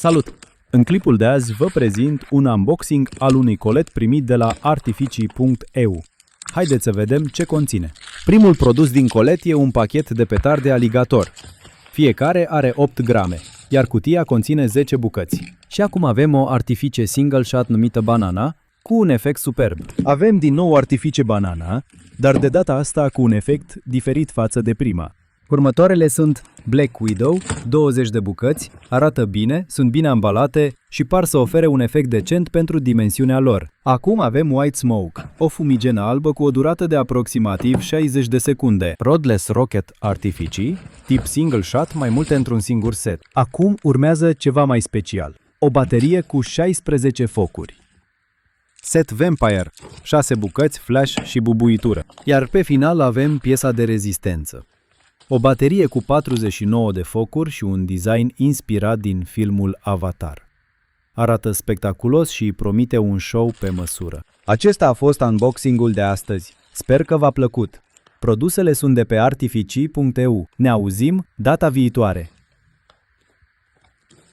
Salut! În clipul de azi vă prezint un unboxing al unui colet primit de la artificii.eu. Haideți să vedem ce conține. Primul produs din colet e un pachet de petarde aligator. Fiecare are 8 grame, iar cutia conține 10 bucăți. Și acum avem o artifice single shot numită Banana, cu un efect superb. Avem din nou artifice Banana, dar de data asta cu un efect diferit față de prima. Următoarele sunt Black Widow, 20 de bucăți, arată bine, sunt bine ambalate și par să ofere un efect decent pentru dimensiunea lor. Acum avem White Smoke, o fumigenă albă cu o durată de aproximativ 60 de secunde. Rodless Rocket Artificii, tip single shot, mai multe într-un singur set. Acum urmează ceva mai special, o baterie cu 16 focuri. Set Vampire, 6 bucăți, flash și bubuitură. Iar pe final avem piesa de rezistență. O baterie cu 49 de focuri și un design inspirat din filmul Avatar. Arată spectaculos și promite un show pe măsură. Acesta a fost unboxing-ul de astăzi. Sper că v-a plăcut. Produsele sunt de pe artificii.eu. Ne auzim data viitoare.